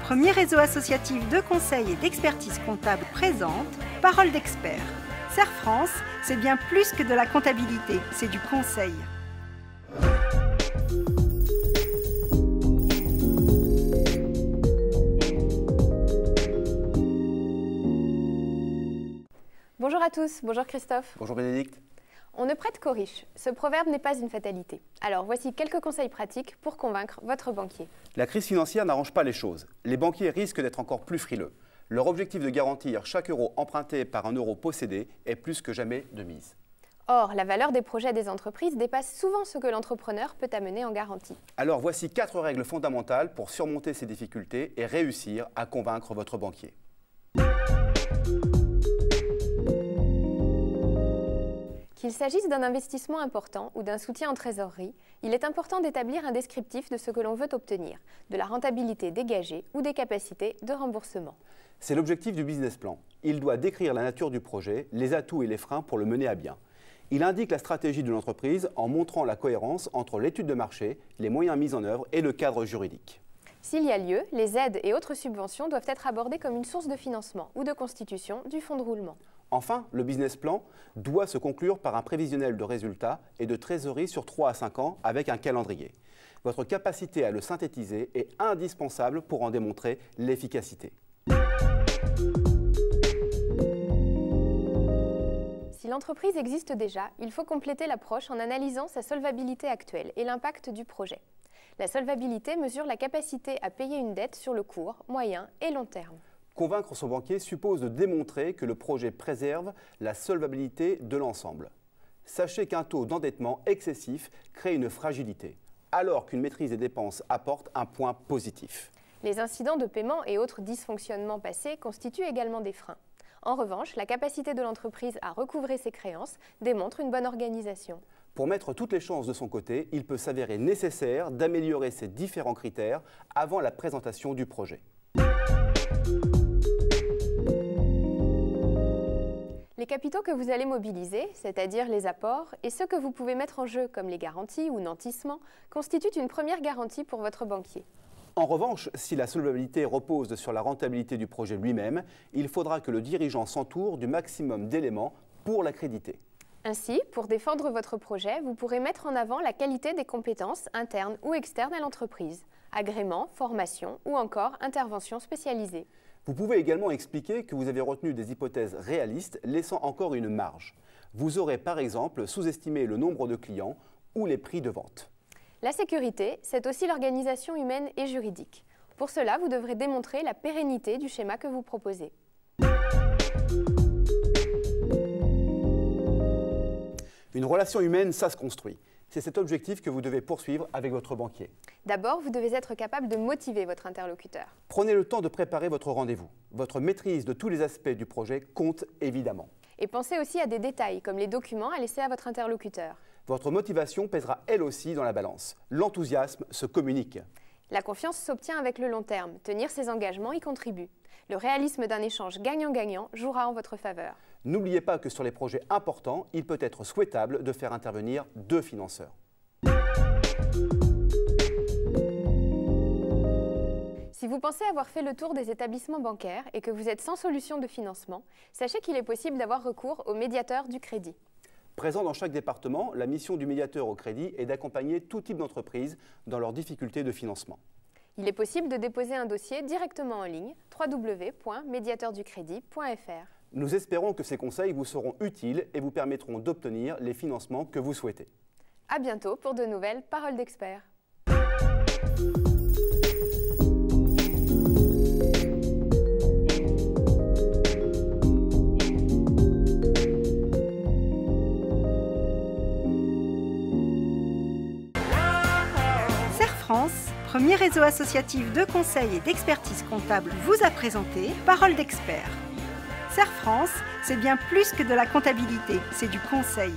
premier réseau associatif de conseil et d'expertise comptable présente Parole d'expert. Serre France, c'est bien plus que de la comptabilité, c'est du conseil. Bonjour à tous, bonjour Christophe. Bonjour Bénédicte. On ne prête qu'aux riches. Ce proverbe n'est pas une fatalité. Alors voici quelques conseils pratiques pour convaincre votre banquier. La crise financière n'arrange pas les choses. Les banquiers risquent d'être encore plus frileux. Leur objectif de garantir chaque euro emprunté par un euro possédé est plus que jamais de mise. Or, la valeur des projets des entreprises dépasse souvent ce que l'entrepreneur peut amener en garantie. Alors voici 4 règles fondamentales pour surmonter ces difficultés et réussir à convaincre votre banquier. Qu'il s'agisse d'un investissement important ou d'un soutien en trésorerie, il est important d'établir un descriptif de ce que l'on veut obtenir, de la rentabilité dégagée ou des capacités de remboursement. C'est l'objectif du business plan. Il doit décrire la nature du projet, les atouts et les freins pour le mener à bien. Il indique la stratégie de l'entreprise en montrant la cohérence entre l'étude de marché, les moyens mis en œuvre et le cadre juridique. S'il y a lieu, les aides et autres subventions doivent être abordées comme une source de financement ou de constitution du fonds de roulement. Enfin, le business plan doit se conclure par un prévisionnel de résultats et de trésorerie sur 3 à 5 ans avec un calendrier. Votre capacité à le synthétiser est indispensable pour en démontrer l'efficacité. Si l'entreprise existe déjà, il faut compléter l'approche en analysant sa solvabilité actuelle et l'impact du projet. La solvabilité mesure la capacité à payer une dette sur le court, moyen et long terme. Convaincre son banquier suppose de démontrer que le projet préserve la solvabilité de l'ensemble. Sachez qu'un taux d'endettement excessif crée une fragilité, alors qu'une maîtrise des dépenses apporte un point positif. Les incidents de paiement et autres dysfonctionnements passés constituent également des freins. En revanche, la capacité de l'entreprise à recouvrer ses créances démontre une bonne organisation. Pour mettre toutes les chances de son côté, il peut s'avérer nécessaire d'améliorer ces différents critères avant la présentation du projet. Les capitaux que vous allez mobiliser, c'est-à-dire les apports, et ceux que vous pouvez mettre en jeu comme les garanties ou nantissements, constituent une première garantie pour votre banquier. En revanche, si la solvabilité repose sur la rentabilité du projet lui-même, il faudra que le dirigeant s'entoure du maximum d'éléments pour l'accréditer. Ainsi, pour défendre votre projet, vous pourrez mettre en avant la qualité des compétences internes ou externes à l'entreprise, agrément, formation ou encore intervention spécialisée. Vous pouvez également expliquer que vous avez retenu des hypothèses réalistes, laissant encore une marge. Vous aurez par exemple sous-estimé le nombre de clients ou les prix de vente. La sécurité, c'est aussi l'organisation humaine et juridique. Pour cela, vous devrez démontrer la pérennité du schéma que vous proposez. Une relation humaine, ça se construit. C'est cet objectif que vous devez poursuivre avec votre banquier. D'abord, vous devez être capable de motiver votre interlocuteur. Prenez le temps de préparer votre rendez-vous. Votre maîtrise de tous les aspects du projet compte évidemment. Et pensez aussi à des détails, comme les documents à laisser à votre interlocuteur. Votre motivation pèsera elle aussi dans la balance. L'enthousiasme se communique. La confiance s'obtient avec le long terme. Tenir ses engagements y contribue. Le réalisme d'un échange gagnant-gagnant jouera en votre faveur. N'oubliez pas que sur les projets importants, il peut être souhaitable de faire intervenir 2 financeurs. Si vous pensez avoir fait le tour des établissements bancaires et que vous êtes sans solution de financement, sachez qu'il est possible d'avoir recours au médiateur du crédit. Présent dans chaque département, la mission du médiateur au crédit est d'accompagner tout type d'entreprise dans leurs difficultés de financement. Il est possible de déposer un dossier directement en ligne, www.mediateurducrédit.fr. Nous espérons que ces conseils vous seront utiles et vous permettront d'obtenir les financements que vous souhaitez. À bientôt pour de nouvelles paroles d'experts. Serre France, premier réseau associatif de conseil et d'expertise comptable, vous a présenté Parole d'expert. Serre France, c'est bien plus que de la comptabilité, c'est du conseil.